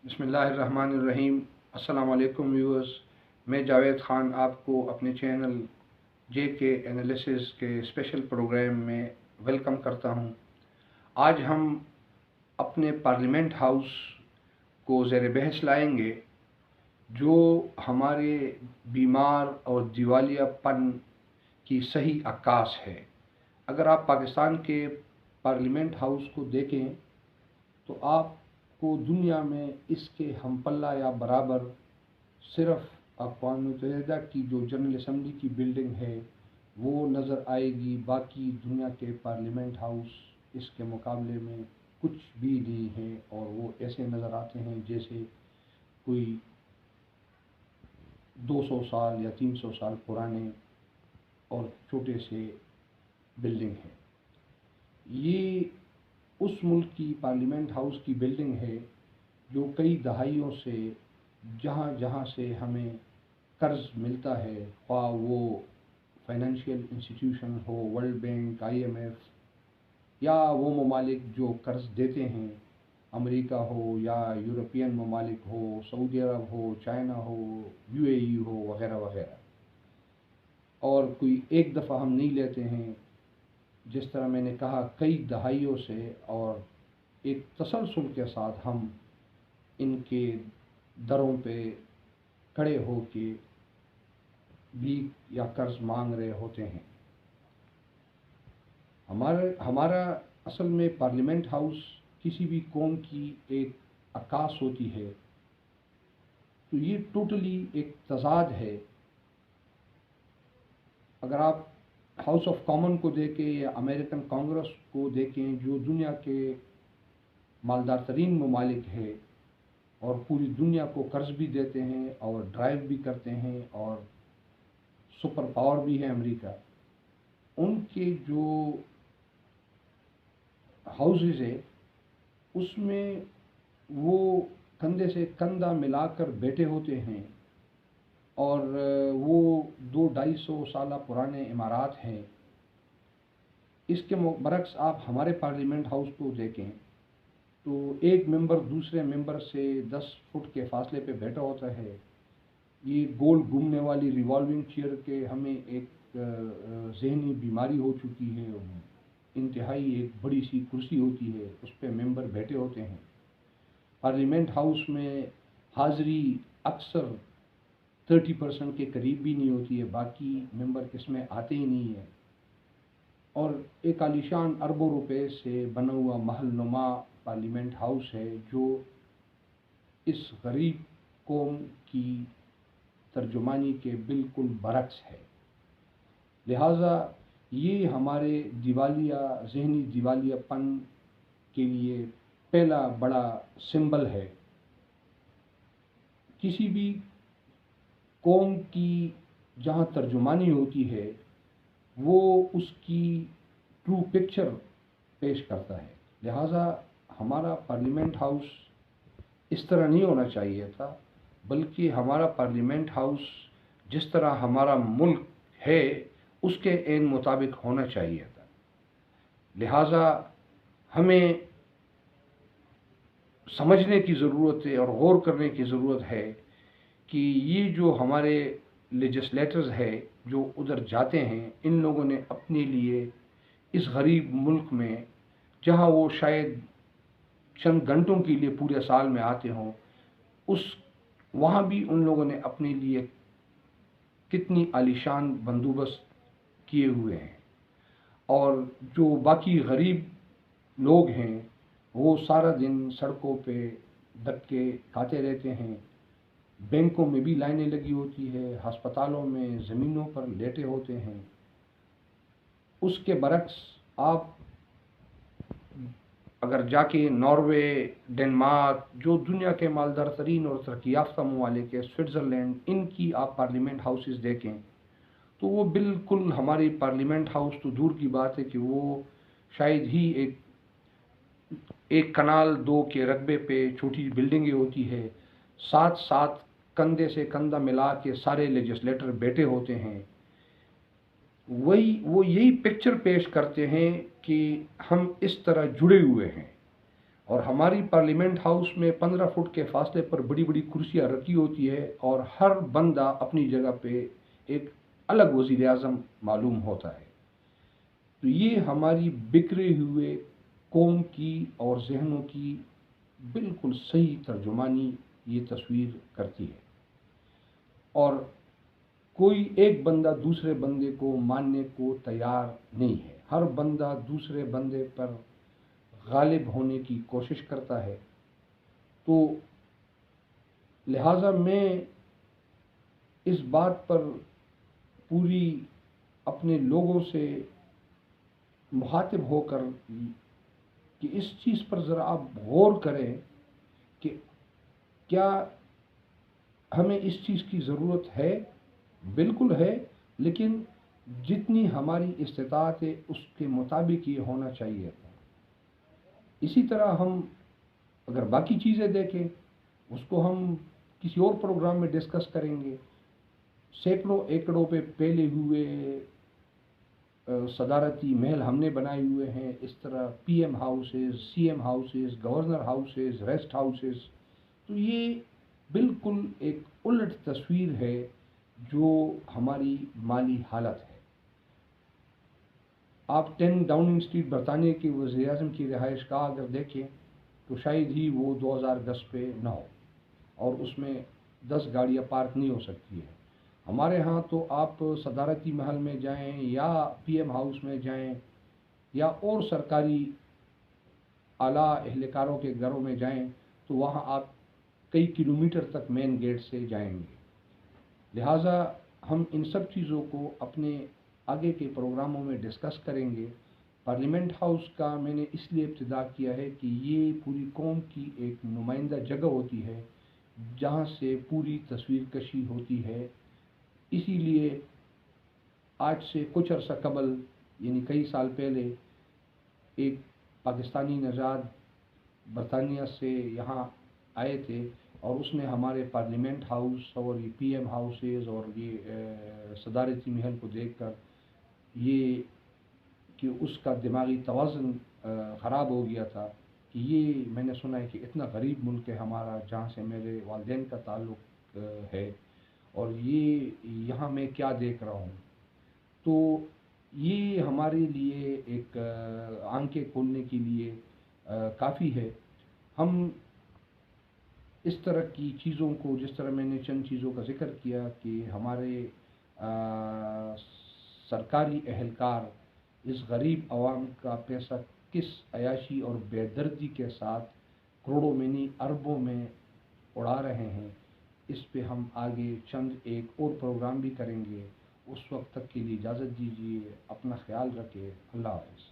बिस्मिल्लाहिर्रहमानिर्रहीम। अस्सलाम वालेकुम व्यूअर्स। मैं जावेद ख़ान आपको अपने चैनल जे के एनालिसिस के स्पेशल प्रोग्राम में वेलकम करता हूं। आज हम अपने पार्लियामेंट हाउस को ज़ेर बहस लाएंगे, जो हमारे बीमार और दिवालियापन की सही अक्कास है। अगर आप पाकिस्तान के पार्लियामेंट हाउस को देखें तो आपको दुनिया में इसके हमपल्ला या बराबर सिर्फ अक़वाम मुत्तहिदा की जो जनरल असम्बली की बिल्डिंग है वो नज़र आएगी। बाकी दुनिया के पार्लियामेंट हाउस इसके मुकाबले में कुछ भी नहीं है, और वो ऐसे नज़र आते हैं जैसे कोई 200 साल या 300 साल पुराने और छोटे से बिल्डिंग है। ये उस मुल्क की पार्लियामेंट हाउस की बिल्डिंग है जो कई दहाइयों से जहाँ जहाँ से हमें कर्ज़ मिलता है, ख्वाह वो फाइनेंशियल इंस्टीट्यूशन हो, वर्ल्ड बैंक, IMF, या वो ममालिक जो कर्ज़ देते हैं, अमेरिका हो या यूरोपियन ममालिक हो, सऊदी अरब हो, चाइना हो, UAE हो, वगैरह वगैरह। और कोई एक दफ़ा हम नहीं लेते हैं, जिस तरह मैंने कहा कई दहाइयों से, और एक तसलसल के साथ हम इनके दरों पे खड़े हो के भीख या कर्ज मांग रहे होते हैं। हमारा असल में पार्लियामेंट हाउस किसी भी कौम की एक अक्कास होती है, तो ये टोटली एक तज़ाद है। अगर आप हाउस ऑफ कॉमन को देखें या अमेरिकन कांग्रेस को देखें, जो दुनिया के मालदार तरीन ममालिक है और पूरी दुनिया को कर्ज भी देते हैं और ड्राइव भी करते हैं, और सुपर पावर भी है अमेरिका, उनके जो हाउसेस है उसमें वो कंधे से कंधा मिलाकर बैठे होते हैं, और वो 200-250 साल पुराने इमारत हैं। इसके बरक्स आप हमारे पार्लियामेंट हाउस को देखें तो एक मेंबर दूसरे मेंबर से 10 फुट के फासले पे बैठा होता है। ये गोल घूमने वाली रिवॉल्विंग चेयर के हमें एक ज़हनी बीमारी हो चुकी है। इंतहाई एक बड़ी सी कुर्सी होती है, उस पर मेंबर बैठे होते हैं। पार्लियामेंट हाउस में हाज़री अक्सर 30% के करीब भी नहीं होती है, बाकी मेंबर इसमें आते ही नहीं है। और एक आलीशान अरबों रुपए से बना हुआ महलनुमा पार्लियामेंट हाउस है, जो इस गरीब कौम की तर्जुमानी के बिल्कुल बरक्स है। लिहाजा ये हमारे ज़हनी दिवालियापन के लिए पहला बड़ा सिंबल है। किसी भी कौम की जहाँ तर्जुमानी होती है वो उसकी ट्रू पिक्चर पेश करता है। लिहाजा हमारा पार्लियामेंट हाउस इस तरह नहीं होना चाहिए था, बल्कि हमारा पार्लियामेंट हाउस जिस तरह हमारा मुल्क है उसके ऐन मुताबिक होना चाहिए था। लिहाजा हमें समझने की ज़रूरत है और गौर करने की ज़रूरत है कि ये जो हमारे लेजिस्लेटर्स है जो उधर जाते हैं, इन लोगों ने अपने लिए इस गरीब मुल्क में, जहाँ वो शायद चंद घंटों के लिए पूरे साल में आते हों, वहाँ भी उन लोगों ने अपने लिए कितनी आलीशान बंदोबस्त किए हुए हैं। और जो बाकी गरीब लोग हैं वो सारा दिन सड़कों पे धक्के खाते रहते हैं। बैंकों में भी लाइनें लगी होती है, अस्पतालों में ज़मीनों पर लेटे होते हैं। उसके बरक्स आप अगर जाके नॉर्वे, डेनमार्क, जो दुनिया के मालदार तरीन और तरक्की याफ्ता ममालिक है, स्विट्ज़रलैंड, इनकी आप पार्लियामेंट हाउसेस देखें तो वो बिल्कुल हमारी पार्लियामेंट हाउस तो दूर की बात है कि वो शायद ही एक कनाल 2 के रकबे पे छोटी बिल्डिंगें होती है। साथ साथ कंधे से कंधा मिला के सारे लेजिस्लेटर बैठे होते हैं। वो यही पिक्चर पेश करते हैं कि हम इस तरह जुड़े हुए हैं। اور ہماری پارلیمنٹ ہاؤس میں 15 فٹ کے فاصلے پر بڑی بڑی کرسیاں رکھی ہوتی ہے اور ہر بندہ اپنی جگہ پہ ایک الگ وزیر اعظم معلوم ہوتا ہے. تو یہ ہماری بکھرے ہوئے قوم کی اور ذہنوں کی بالکل صحیح ترجمانی یہ تصویر کرتی ہے. اور کوئی ایک بندہ دوسرے بندے کو ماننے کو تیار نہیں ہے. ہر بندہ دوسرے بندے پر غالب ہونے کی کوشش کرتا ہے. تو لہٰذا میں اس بات پر پوری اپنے لوگوں سے مخاطب ہو کر کہ اس چیز پر ذرا آپ غور کریں کہ کیا ہمیں اس چیز کی ضرورت ہے. بالکل ہے، لیکن جتنی ہماری استطاعت ہے اس کے مطابق یہ ہونا چاہیے. اسی طرح ہم اگر باقی چیزیں دیکھیں اس کو ہم کسی اور پروگرام میں ڈسکس کریں گے. سینکڑوں ایکڑوں پہ پھیلے ہوئے صدارتی محل ہم نے بنائے ہوئے ہیں. اس طرح P M houses, C M houses, governor houses, rest houses. تو یہ بالکل ایک الٹ تصویر ہے جو ہماری مالی حالت ہے. آپ 10 ڈاؤننگ اسٹریٹ برطانیہ کے وزیر اعظم کی رہائش گاہ اگر دیکھیں تو شاید ہی وہ 2010 پہ نہ ہو اور اس میں 10 گاڑیاں پارک نہیں ہو سکتی ہیں. ہمارے ہاں تو آپ صدارتی محل میں جائیں یا پی ایم ہاؤس میں جائیں یا اور سرکاری اعلیٰ اہلکاروں کے گھروں میں جائیں تو وہاں آپ کئی کلومیٹر تک مین گیٹ سے جائیں گے. لہٰذا ہم ان سب چیزوں کو اپنے آگے کے پروگراموں میں ڈسکس کریں گے. پارلیمنٹ ہاؤس کا میں نے اس لیے ابتدا کیا ہے کہ یہ پوری قوم کی ایک نمائندہ جگہ ہوتی ہے جہاں سے پوری تصویر کشی ہوتی ہے. اسی لیے آج سے کچھ عرصہ قبل یعنی کئی سال پہلے ایک پاکستانی نژاد برطانیہ سے یہاں آئے تھے اور اس نے ہمارے پارلیمنٹ ہاؤس اور یہ پی ایم ہاؤسز اور یہ صدارتی محل کو دیکھ کر یہ کہ اس کا دماغی توازن خراب ہو گیا تھا کہ یہ میں نے سنا ہے کہ اتنا غریب ملک ہے ہمارا جہاں سے میرے والدین کا تعلق ہے اور یہ یہاں میں کیا دیکھ رہا ہوں. تو یہ ہمارے لیے ایک آنکھیں کھولنے کے لیے کافی ہے. ہم اس طرح کی چیزوں کو جس طرح میں نے چند چیزوں کا ذکر کیا کہ ہمارے سرکاری اہلکار اس غریب عوام کا پیسہ کس عیاشی اور بے دردی کے ساتھ کروڑوں میں نہیں اربوں میں اڑا رہے ہیں، اس پہ ہم آگے چند ایک اور پروگرام بھی کریں گے. اس وقت تک کے لیے اجازت دیجیے. اپنا خیال رکھے. اللہ حافظ.